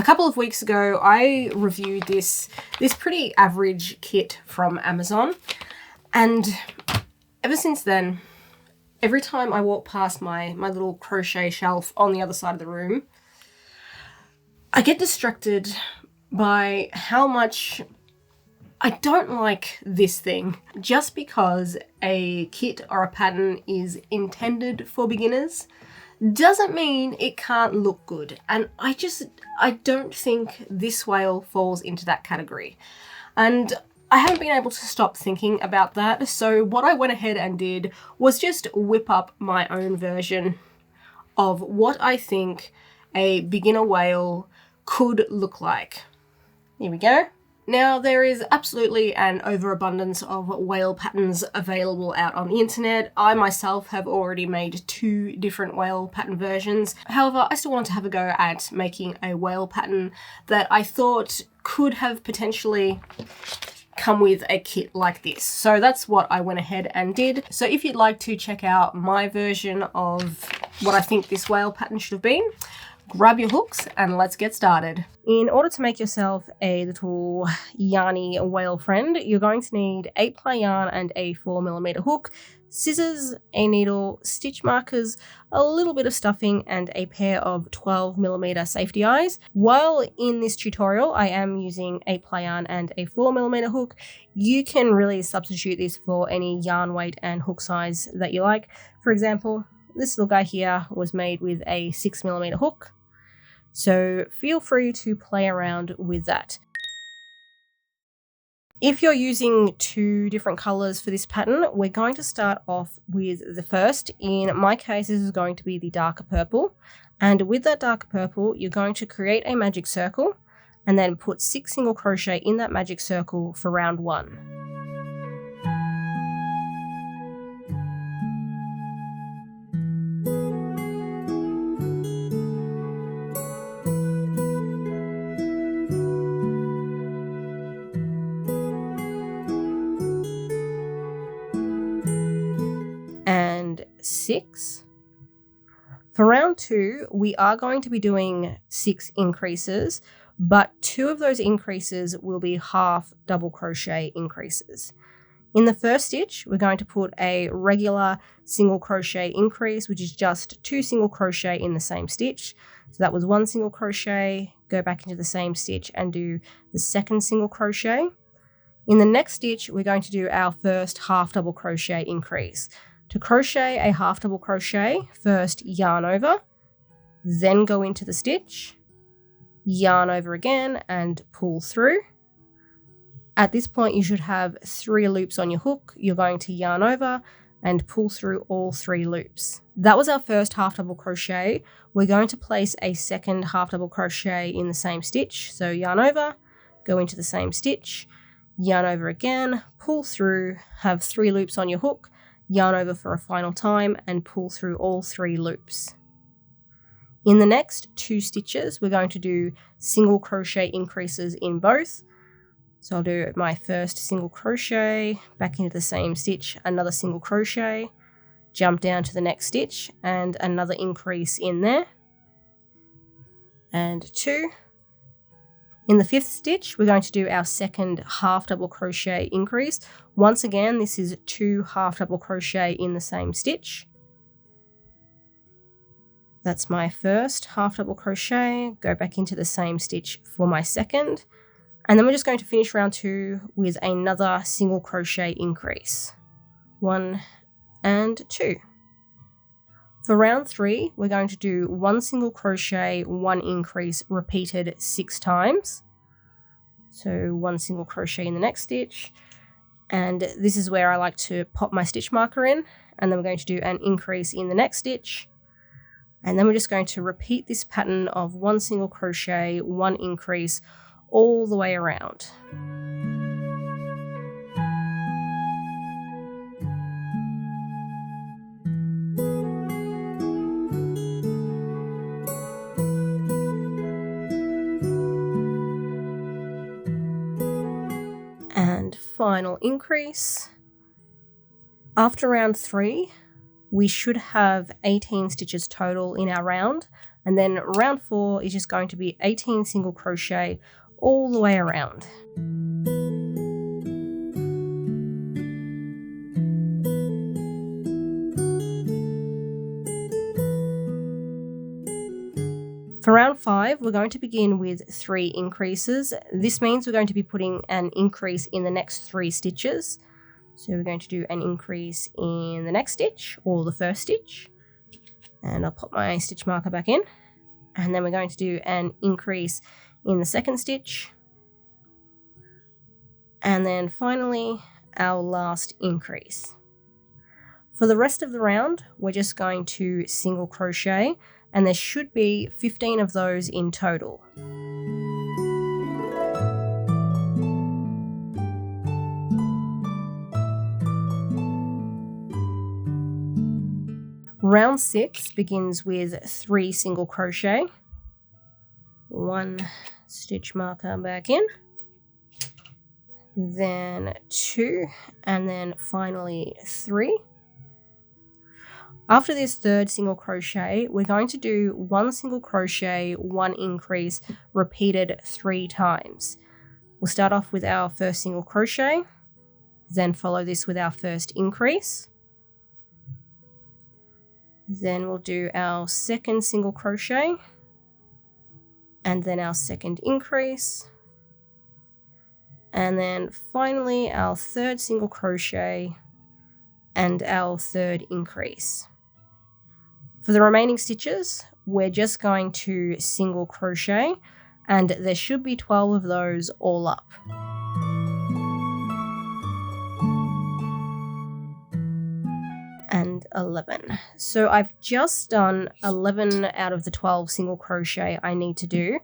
A couple of weeks ago, I reviewed this pretty average kit from Amazon, and ever since then, every time I walk past my little crochet shelf on the other side of the room, I get distracted by how much I don't like this thing. Just because a kit or a pattern is intended for beginners doesn't mean it can't look good. And I don't think this whale falls into that category. And I haven't been able to stop thinking about that. So what I went ahead and did was just whip up my own version of what I think a beginner whale could look like. Here we go. Now, there is absolutely an overabundance of whale patterns available out on the internet. I myself have already made 2 different whale pattern versions. However, I still wanted to have a go at making a whale pattern that I thought could have potentially come with a kit like this. So that's what I went ahead and did. So if you'd like to check out my version of what I think this whale pattern should have been, grab your hooks and let's get started. In order to make yourself a little yarny whale friend, you're going to need 8-ply yarn and a 4mm hook, scissors, a needle, stitch markers, a little bit of stuffing, and a pair of 12mm safety eyes. While in this tutorial I am using 8-ply yarn and a 4mm hook, you can really substitute this for any yarn weight and hook size that you like. For example, this little guy here was made with a 6mm hook. So feel free to play around with that. If you're using 2 different colors for this pattern, we're going to start off with the first. In my case, this is going to be the darker purple. And with that darker purple, you're going to create a magic circle and then put 6 single crochet in that magic circle for round 1. And 6. For round 2, we are going to be doing 6 increases, but 2 of those increases will be half double crochet increases. In the first stitch, we're going to put a regular single crochet increase, which is just 2 single crochet in the same stitch. So that was 1 single crochet, go back into the same stitch and do the second single crochet. In the next stitch, we're going to do our first half double crochet increase. To crochet a half double crochet, first yarn over, then go into the stitch, yarn over again and pull through. At this point, you should have 3 loops on your hook. You're going to yarn over and pull through all 3 loops. That was our first half double crochet. We're going to place a second half double crochet in the same stitch. So yarn over, go into the same stitch, yarn over again, pull through, have 3 loops on your hook, yarn over for a final time and pull through all 3 loops. In the next 2 stitches, we're going to do single crochet increases in both. So I'll do my first single crochet, back into the same stitch, another single crochet, jump down to the next stitch and another increase in there, and 2. In the 5th stitch, we're going to do our second half double crochet increase. Once again, this is 2 half double crochet in the same stitch. That's my first half double crochet, go back into the same stitch for my second. And then we're just going to finish round 2 with another single crochet increase. 1 and 2. For round 3, we're going to do 1 single crochet, 1 increase repeated 6 times. So 1 single crochet in the next stitch. And this is where I like to pop my stitch marker in. And then we're going to do an increase in the next stitch. And then we're just going to repeat this pattern of 1 single crochet, 1 increase all the way around. And final increase. After round 3, we should have 18 stitches total in our round. And then round 4 is just going to be 18 single crochet all the way around. For round 5, we're going to begin with 3 increases. This means we're going to be putting an increase in the next 3 stitches. So we're going to do an increase in the next stitch, or the first stitch. And I'll pop my stitch marker back in. And then we're going to do an increase in the second stitch. And then finally, our last increase. For the rest of the round, we're just going to single crochet, and there should be 15 of those in total. Round 6 begins with 3 single crochet, 1 stitch marker back in, then 2, and then finally 3. After this third single crochet, we're going to do 1 single crochet, 1 increase, repeated 3 times. We'll start off with our first single crochet, then follow this with our first increase. Then we'll do our second single crochet, and then our second increase. And then finally our third single crochet and our third increase. For the remaining stitches, we're just going to single crochet, and there should be 12 of those all up. And 11. So I've just done 11 out of the 12 single crochet I need to do.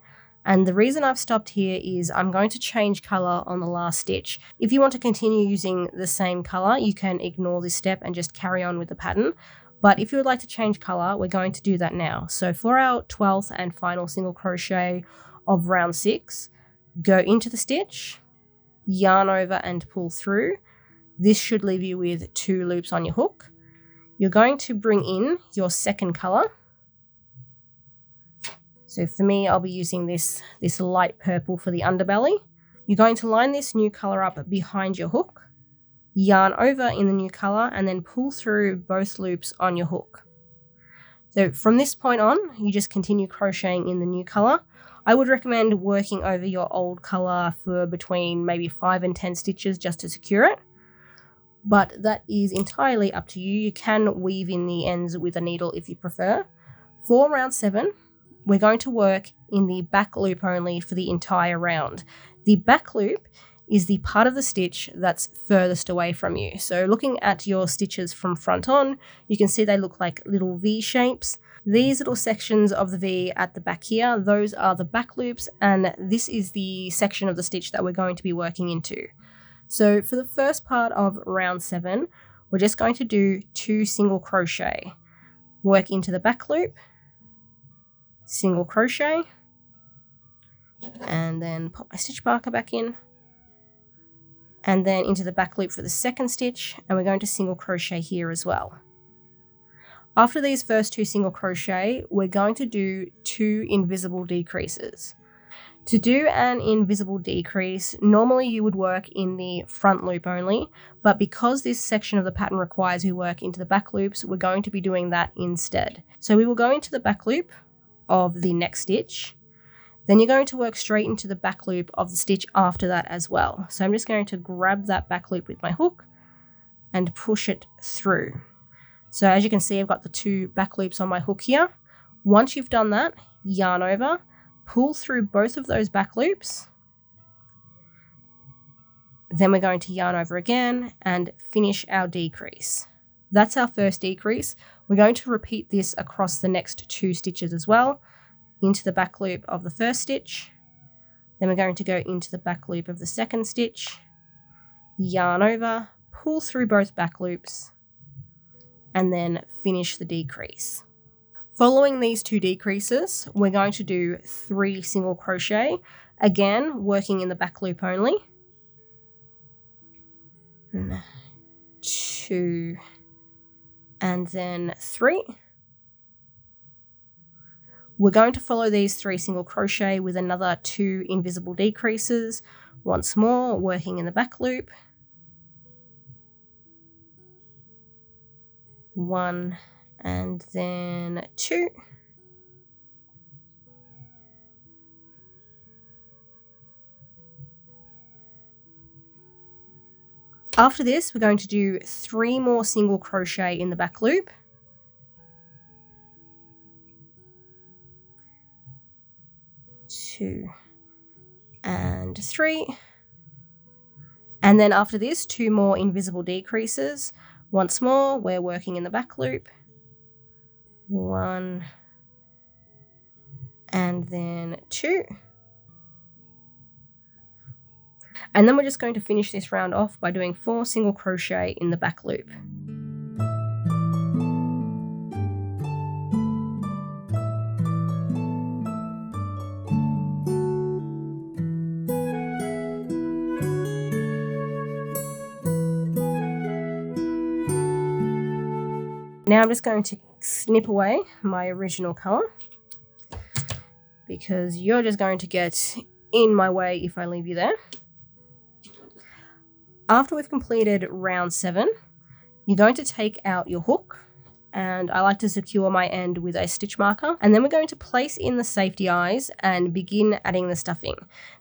And the reason I've stopped here is I'm going to change color on the last stitch. If you want to continue using the same color, you can ignore this step and just carry on with the pattern. But if you would like to change color, we're going to do that now. So for our 12th and final single crochet of round 6, go into the stitch, yarn over and pull through. This should leave you with 2 loops on your hook. You're going to bring in your second color. So for me, I'll be using this light purple for the underbelly. You're going to line this new color up behind your hook, yarn over in the new color, and then pull through both loops on your hook. So from this point on, you just continue crocheting in the new color. I would recommend working over your old color for between maybe 5 and 10 stitches just to secure it. But that is entirely up to you. You can weave in the ends with a needle if you prefer. For round 7, we're going to work in the back loop only for the entire round. The back loop is the part of the stitch that's furthest away from you. So looking at your stitches from front on, you can see they look like little V shapes. These little sections of the V at the back here, those are the back loops, and this is the section of the stitch that we're going to be working into. So for the first part of round 7, we're just going to do 2 single crochet. Work into the back loop, single crochet, and then pop my stitch marker back in, and then into the back loop for the second stitch, and we're going to single crochet here as well. After these first 2 single crochet, we're going to do 2 invisible decreases. To do an invisible decrease, normally you would work in the front loop only, but because this section of the pattern requires we work into the back loops, we're going to be doing that instead. So we will go into the back loop of the next stitch, then you're going to work straight into the back loop of the stitch after that as well. So I'm just going to grab that back loop with my hook and push it through. So as you can see, I've got the 2 back loops on my hook here. Once you've done that, yarn over, pull through both of those back loops. Then we're going to yarn over again and finish our decrease. That's our first decrease. We're going to repeat this across the next 2 stitches as well. Into the back loop of the first stitch. Then we're going to go into the back loop of the second stitch. Yarn over, pull through both back loops, and then finish the decrease. Following these 2 decreases, we're going to do 3 single crochet, again working in the back loop only. 2, and then 3. We're going to follow these 3 single crochet with another 2 invisible decreases. Once more, working in the back loop. 1 and then 2. After this, we're going to do 3 more single crochet in the back loop. 2 and 3. And then after this, 2 more invisible decreases. Once more, we're working in the back loop. 1 and then 2. And then we're just going to finish this round off by doing 4 single crochet in the back loop. Now I'm just going to snip away my original colour because you're just going to get in my way if I leave you there. After we've completed round 7, you're going to take out your hook, and I like to secure my end with a stitch marker, and then we're going to place in the safety eyes and begin adding the stuffing.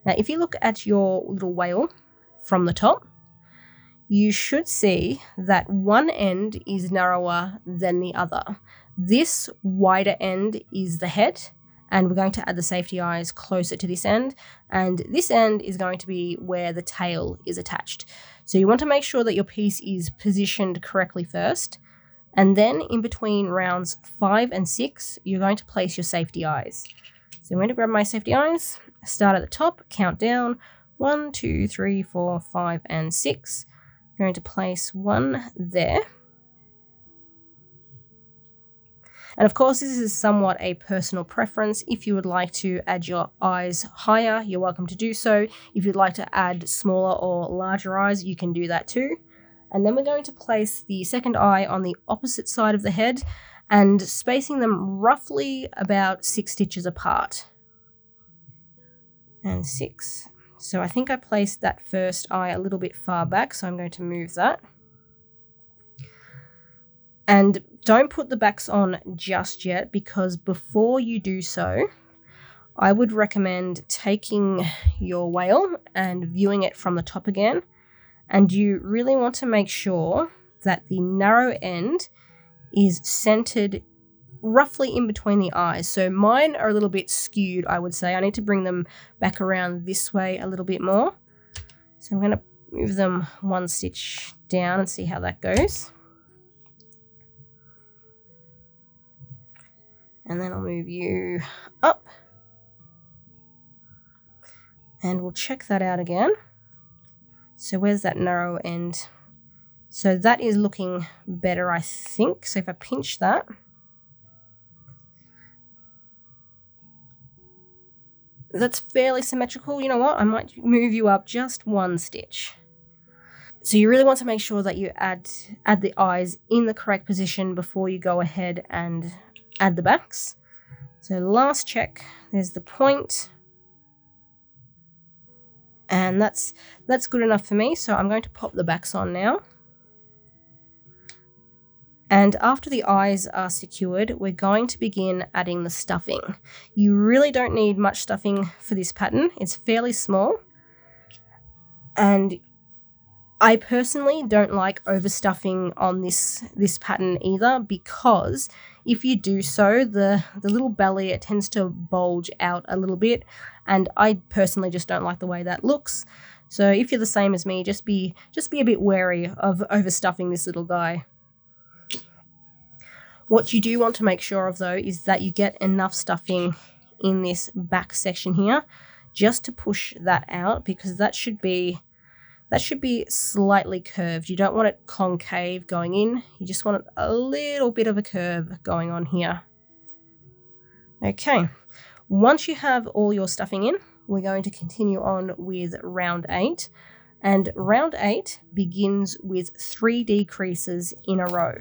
Now if you look at your little whale from the top, you should see that one end is narrower than the other. This wider end is the head, and we're going to add the safety eyes closer to this end, and this end is going to be where the tail is attached. So you want to make sure that your piece is positioned correctly first, and then in between rounds 5 and 6, you're going to place your safety eyes. So I'm going to grab my safety eyes, start at the top, count down, 1, 2, 3, 4, 5, and 6. I'm going to place 1 there. And of course, this is somewhat a personal preference. If you would like to add your eyes higher, you're welcome to do so. If you'd like to add smaller or larger eyes, you can do that too. And then we're going to place the second eye on the opposite side of the head and spacing them roughly about 6 stitches apart. And 6. So I think I placed that first eye a little bit far back, so I'm going to move that. And don't put the backs on just yet, because before you do so, I would recommend taking your whale and viewing it from the top again. And you really want to make sure that the narrow end is centered roughly in between the eyes. So mine are a little bit skewed, I would say. I need to bring them back around this way a little bit more. So I'm going to move them 1 stitch down and see how that goes. And then I'll move you up. And we'll check that out again. So where's that narrow end? So that is looking better, I think. So if I pinch that, that's fairly symmetrical. You know what? I might move you up just 1 stitch. So you really want to make sure that you add the eyes in the correct position before you go ahead and add the backs. So last check, there's the point. And that's good enough for me. So I'm going to pop the backs on now. And after the eyes are secured, we're going to begin adding the stuffing. You really don't need much stuffing for this pattern. It's fairly small. And I personally don't like overstuffing on this pattern either, because if you do so, the little belly, it tends to bulge out a little bit, and I personally just don't like the way that looks. So if you're the same as me, just be a bit wary of overstuffing this little guy. What you do want to make sure of though is that you get enough stuffing in this back section here just to push that out, because that should be slightly curved. You don't want it concave going in. You just want a little bit of a curve going on here. Okay, once you have all your stuffing in, we're going to continue on with round 8. And round 8 begins with 3 decreases in a row.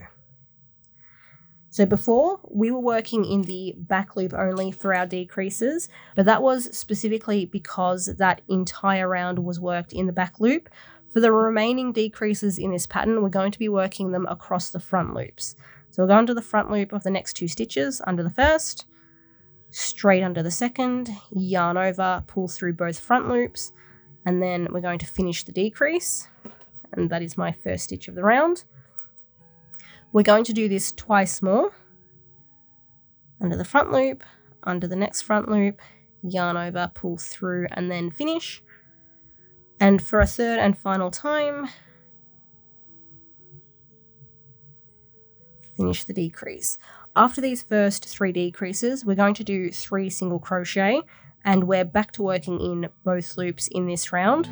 So before, we were working in the back loop only for our decreases, but that was specifically because that entire round was worked in the back loop. For the remaining decreases in this pattern, we're going to be working them across the front loops. So we'll go under the front loop of the next 2 stitches, under the first, straight under the second, yarn over, pull through both front loops, and then we're going to finish the decrease, and that is my first stitch of the round. We're going to do this twice more, under the front loop, under the next front loop, yarn over, pull through, and then finish. And for a third and final time, finish the decrease. After these first 3 decreases, we're going to do 3 single crochet, and we're back to working in both loops in this round.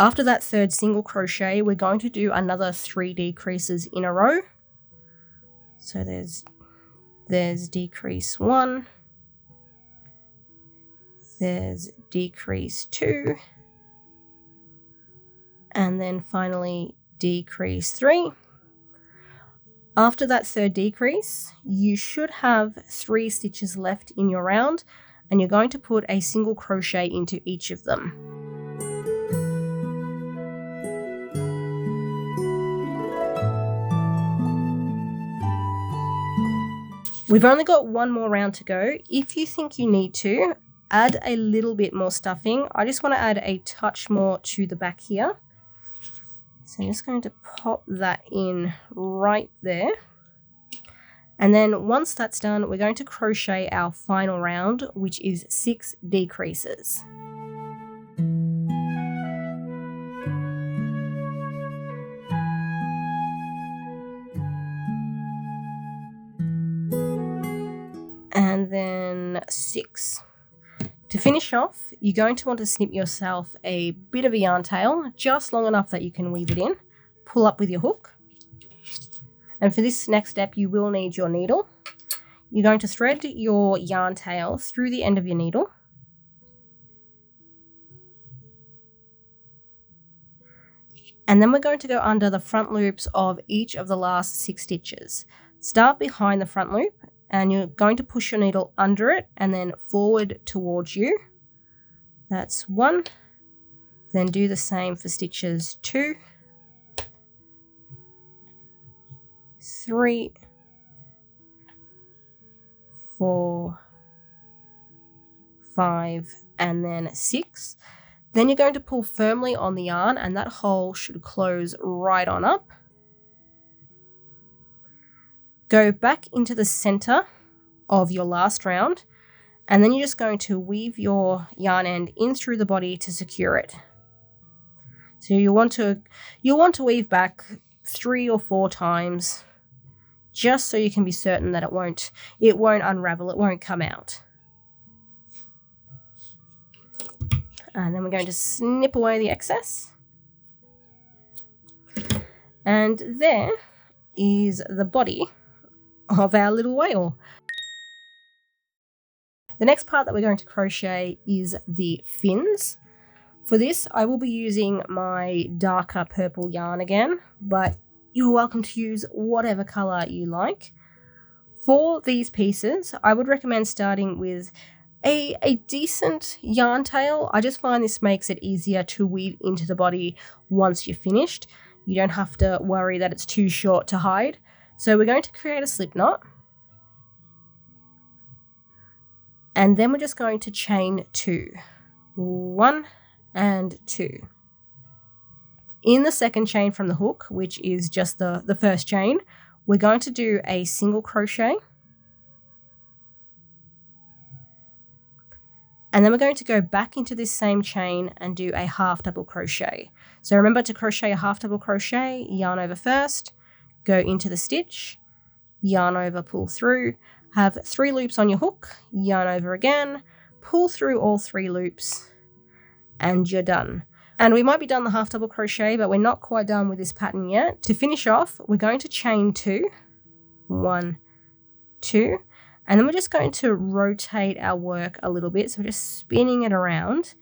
After that third single crochet, we're going to do another 3 decreases in a row. So there's decrease 1, there's decrease 2, and then finally decrease 3. After that third decrease, you should have 3 stitches left in your round, and you're going to put a single crochet into each of them. We've only got 1 more round to go. If you think you need to, add a little bit more stuffing. I just want to add a touch more to the back here. So I'm just going to pop that in right there. And then once that's done, we're going to crochet our final round, which is 6 decreases. And then 6. To finish off, you're going to want to snip yourself a bit of a yarn tail, just long enough that you can weave it in. Pull up with your hook. And for this next step, you will need your needle. You're going to thread your yarn tail through the end of your needle. And then we're going to go under the front loops of each of the last 6 stitches. Start behind the front loop, and you're going to push your needle under it and then forward towards you. That's 1. Then do the same for stitches 2, 3, 4, 5, and then 6. Then you're going to pull firmly on the yarn, and that hole should close right on up. Go back into the center of your last round, and then you're just going to weave your yarn end in through the body to secure it. So you'll want to weave back 3 or 4 times, just so you can be certain that it won't unravel, it won't come out. And then we're going to snip away the excess. And there is the body of our little whale. The next part that we're going to crochet is the fins. For this, I will be using my darker purple yarn again, but you're welcome to use whatever color you like. For these pieces, I would recommend starting with a decent yarn tail. I just find this makes it easier to weave into the body once you're finished. You don't have to worry that it's too short to hide. So we're going to create a slip knot. And then we're just going to chain 2. 1 and 2. In the second chain from the hook, which is just the first chain, we're going to do a single crochet. And then we're going to go back into this same chain and do a half double crochet. So remember to crochet a half double crochet, yarn over first, go into the stitch, yarn over, pull through, have 3 loops on your hook, yarn over again, pull through all 3 loops, and you're done. And we might be done the half double crochet, but we're not quite done with this pattern yet. To finish off, we're going to chain 2, 1, 2, And then we're just going to rotate our work a little bit. So we're just spinning it around.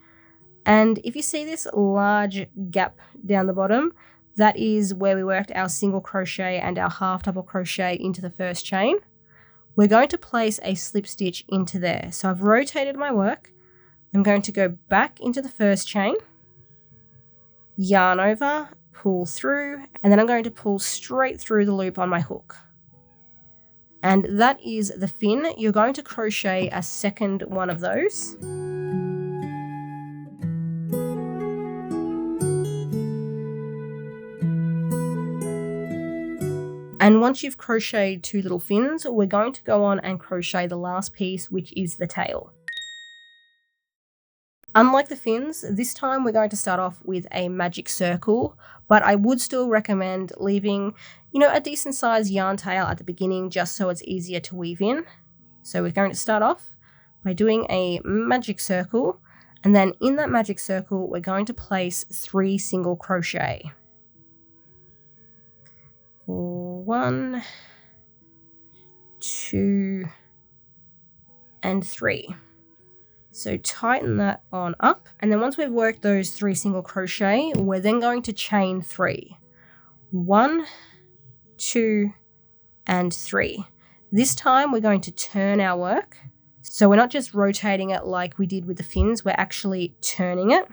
And if you see this large gap down the bottom, that is where we worked our single crochet and our half double crochet into the first chain. We're going to place a slip stitch into there. So I've rotated my work. I'm going to go back into the first chain, yarn over, pull through, and then I'm going to pull straight through the loop on my hook. And that is the fin. You're going to crochet a second one of those. And once you've crocheted 2 little fins, we're going to go on and crochet the last piece, which is the tail. Unlike the fins, this time we're going to start off with a magic circle, but I would still recommend leaving, a decent sized yarn tail at the beginning just so it's easier to weave in. So we're going to start off by doing a magic circle, and then in that magic circle, we're going to place 3 single crochet. 1, 2, and 3. So tighten that on up. And then once we've worked those 3 single crochet, we're then going to chain 3. 1, 2, and 3. This time we're going to turn our work. So we're not just rotating it like we did with the fins, we're actually turning it.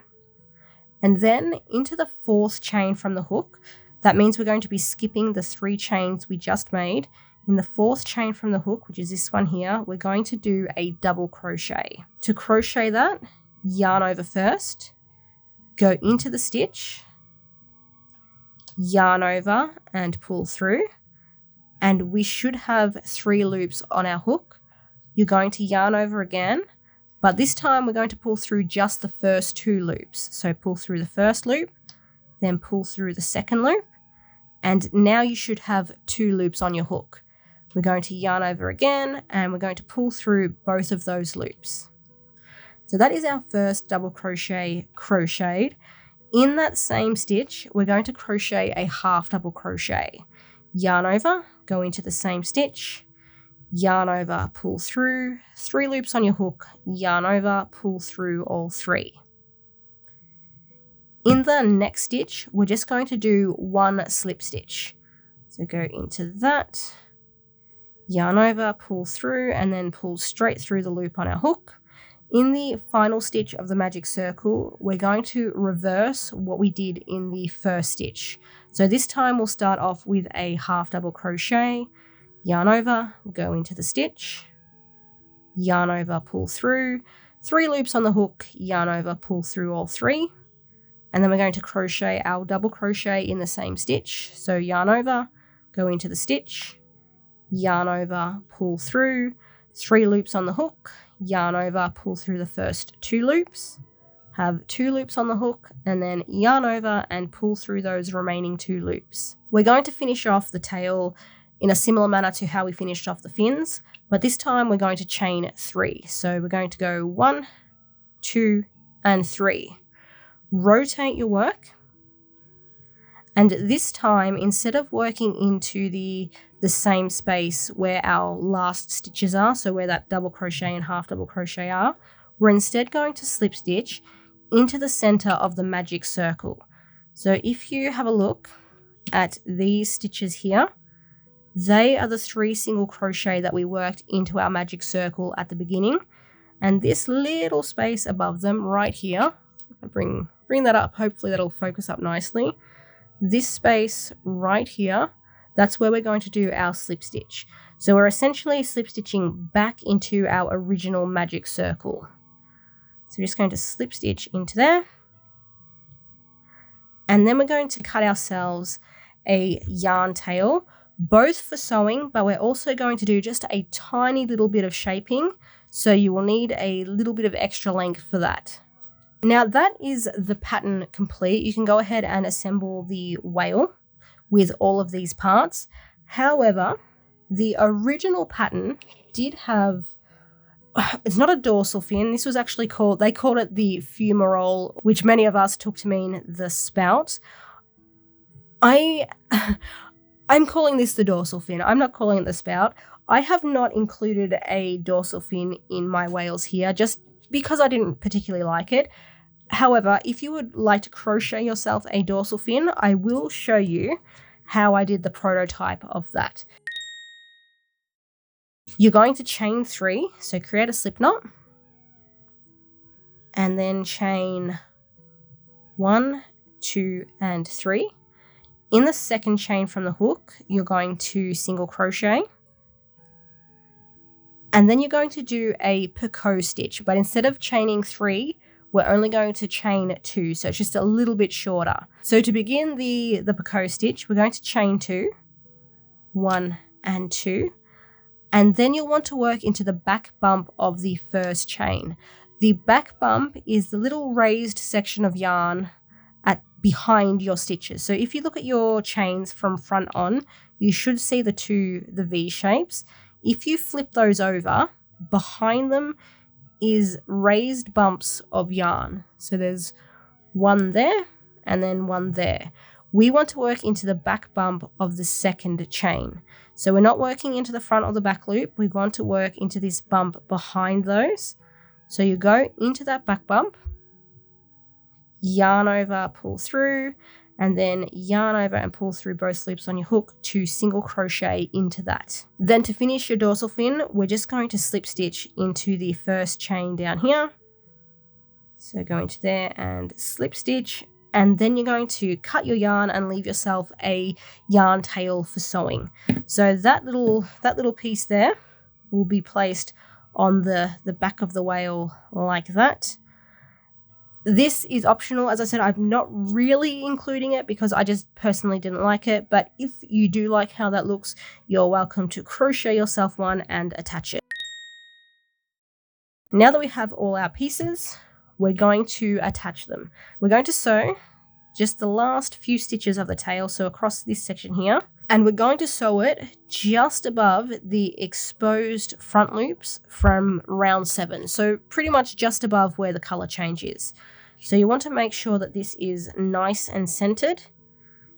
And then into the 4th chain from the hook, that means we're going to be skipping the 3 chains we just made. In the 4th chain from the hook, which is this one here, we're going to do a double crochet. To crochet that, yarn over first, go into the stitch, yarn over and pull through, and we should have 3 loops on our hook. You're going to yarn over again, but this time we're going to pull through just the first 2 loops. So pull through the first loop, then pull through the second loop, and now you should have 2 loops on your hook. We're going to yarn over again, and we're going to pull through both of those loops. So that is our first double crochet crocheted. In that same stitch, we're going to crochet a half double crochet. Yarn over, go into the same stitch, yarn over, pull through, 3 loops on your hook, yarn over, pull through all 3. In the next stitch, we're just going to do 1 slip stitch. So go into that, yarn over, pull through, and then pull straight through the loop on our hook. In the final stitch of the magic circle, we're going to reverse what we did in the first stitch. So this time we'll start off with a half double crochet, yarn over, go into the stitch, yarn over, pull through, 3 loops on the hook, yarn over, pull through all 3. And then we're going to crochet our double crochet in the same stitch. So yarn over, go into the stitch, yarn over, pull through, 3 loops on the hook, yarn over, pull through the first 2 loops, have 2 loops on the hook, and then yarn over and pull through those remaining 2 loops. We're going to finish off the tail in a similar manner to how we finished off the fins, but this time we're going to chain 3. So we're going to go 1, 2, and 3. Rotate your work, and this time, instead of working into the same space where our last stitches are, so where that double crochet and half double crochet are, we're instead going to slip stitch into the center of the magic circle. So if you have a look at these stitches here, they are the 3 single crochet that we worked into our magic circle at the beginning, and this little space above them right here, if I bring that up, hopefully that'll focus up nicely. This space right here, that's where we're going to do our slip stitch. So we're essentially slip stitching back into our original magic circle. So we're just going to slip stitch into there. And then we're going to cut ourselves a yarn tail, both for sewing, but we're also going to do just a tiny little bit of shaping. So you will need a little bit of extra length for that. Now that is the pattern complete. You can go ahead and assemble the whale with all of these parts. However, the original pattern did have, it's not a dorsal fin. This was actually they called it the fumarole, which many of us took to mean the spout. I'm calling this the dorsal fin. I'm not calling it the spout. I have not included a dorsal fin in my whales here just because I didn't particularly like it. However, if you would like to crochet yourself a dorsal fin, I will show you how I did the prototype of that. You're going to chain 3, so create a slip knot, and then chain 1, 2, and 3. In the second chain from the hook, you're going to single crochet, and then you're going to do a picot stitch, but instead of chaining 3, we're only going to chain 2, so it's just a little bit shorter. So to begin the picot stitch, we're going to chain 2, 1 and 2, and then you'll want to work into the back bump of the first chain. The back bump is the little raised section of yarn behind your stitches. So if you look at your chains from front on, you should see the V shapes. If you flip those over, behind them is raised bumps of yarn. So there's one there and then one there. We want to work into the back bump of the second chain. So we're not working into the front or the back loop. We want to work into this bump behind those. So you go into that back bump, yarn over, pull through, and then yarn over and pull through both loops on your hook to single crochet into that. Then to finish your dorsal fin, we're just going to slip stitch into the first chain down here. So go into there and slip stitch, and then you're going to cut your yarn and leave yourself a yarn tail for sewing. So that little piece there will be placed on the back of the whale like that. This is optional. As I said, I'm not really including it because I just personally didn't like it. But if you do like how that looks, you're welcome to crochet yourself one and attach it. Now that we have all our pieces, we're going to attach them. We're going to sew just the last few stitches of the tail, so across this section here. And we're going to sew it just above the exposed front loops from round 7. So pretty much just above where the color change is. So you want to make sure that this is nice and centered.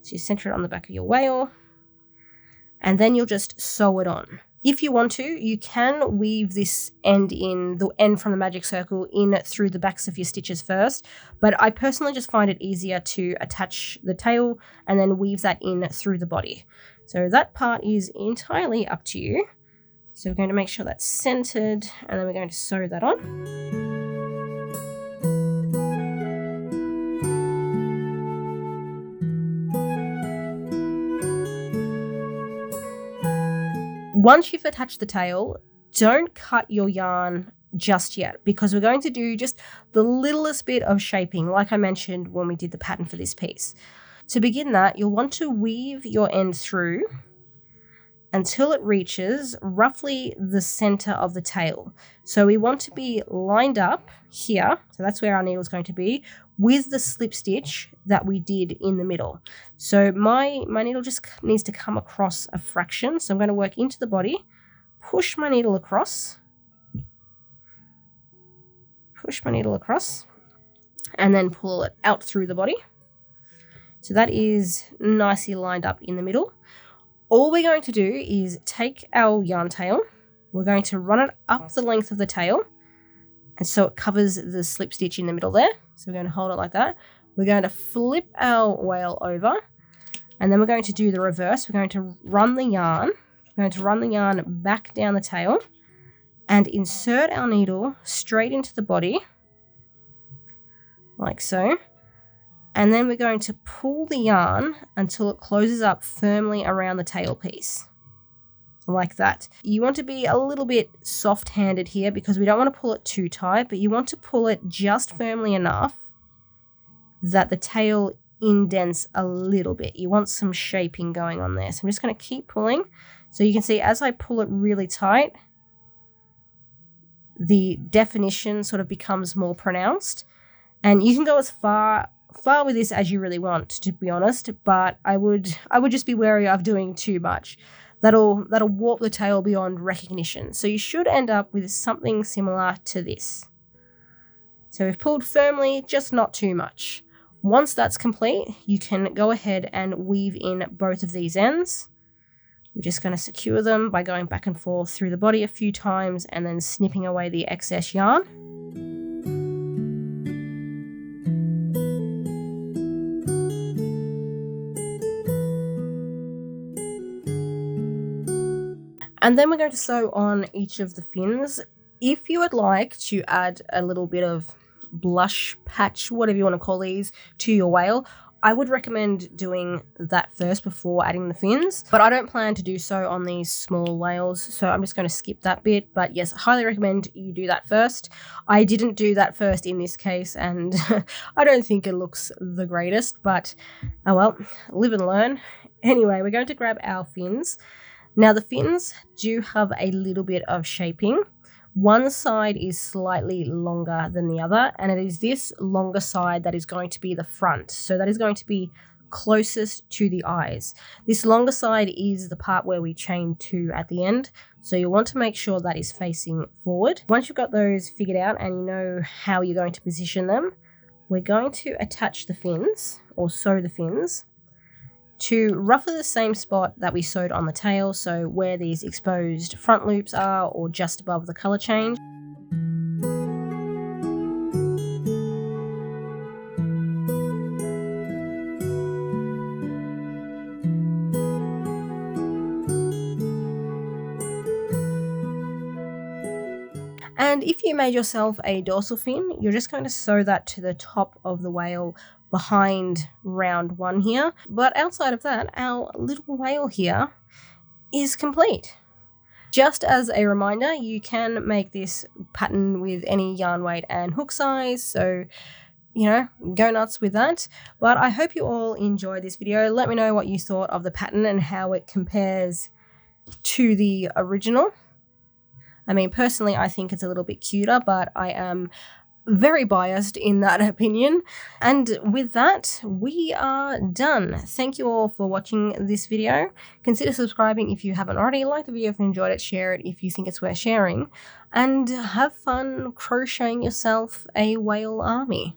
So you center it on the back of your whale, and then you'll just sew it on. If you want to, you can weave this end from the magic circle in through the backs of your stitches first, but I personally just find it easier to attach the tail and then weave that in through the body. So that part is entirely up to you. So we're going to make sure that's centered, and then we're going to sew that on. Once you've attached the tail, don't cut your yarn just yet because we're going to do just the littlest bit of shaping like I mentioned when we did the pattern for this piece. To begin that, you'll want to weave your end through until it reaches roughly the center of the tail. So we want to be lined up here, so that's where our needle is going to be, with the slip stitch that we did in the middle. So my needle just needs to come across a fraction. So I'm going to work into the body, push my needle across, and then pull it out through the body. So that is nicely lined up in the middle. All we're going to do is take our yarn tail, we're going to run it up the length of the tail, and so it covers the slip stitch in the middle there. So we're going to hold it like that. We're going to flip our whale over, and then we're going to do the reverse. We're going to run the yarn. We're going to run the yarn back down the tail and insert our needle straight into the body, like so. And then we're going to pull the yarn until it closes up firmly around the tail piece, like that. You want to be a little bit soft-handed here because we don't want to pull it too tight, but you want to pull it just firmly enough that the tail indents a little bit. You want some shaping going on there. So I'm just going to keep pulling. So you can see as I pull it really tight, the definition sort of becomes more pronounced. And you can go as far with this as you really want, to be honest, but I would just be wary of doing too much. That'll warp the tail beyond recognition. So you should end up with something similar to this. So we've pulled firmly, just not too much. Once that's complete, you can go ahead and weave in both of these ends. We're just going to secure them by going back and forth through the body a few times and then snipping away the excess yarn. And then we're going to sew on each of the fins. If you would like to add a little bit of blush patch, whatever you want to call these, to your whale, I would recommend doing that first before adding the fins, but I don't plan to do so on these small whales, so I'm just going to skip that bit. But yes, I highly recommend you do that first. I didn't do that first in this case, and I don't think it looks the greatest, but oh well, live and learn. Anyway, we're going to grab our fins. Now the fins do have a little bit of shaping. One side is slightly longer than the other, and it is this longer side that is going to be the front. So that is going to be closest to the eyes. This longer side is the part where we chain 2 at the end. So you'll want to make sure that is facing forward. Once you've got those figured out and you know how you're going to position them, we're going to attach the fins or sew the fins to roughly the same spot that we sewed on the tail, so where these exposed front loops are or just above the colour change. And if you made yourself a dorsal fin, you're just going to sew that to the top of the whale behind round 1 here. But outside of that, our little whale here is complete. Just as a reminder, you can make this pattern with any yarn weight and hook size, so you know, go nuts with that. But I hope you all enjoyed this video. Let me know what you thought of the pattern and how it compares to the original. I mean, personally, I think it's a little bit cuter, but I am very biased in that opinion. And with that, we are done. Thank you all for watching this video. Consider subscribing if you haven't already. Like the video if you enjoyed it. Share it if you think it's worth sharing. And have fun crocheting yourself a whale army.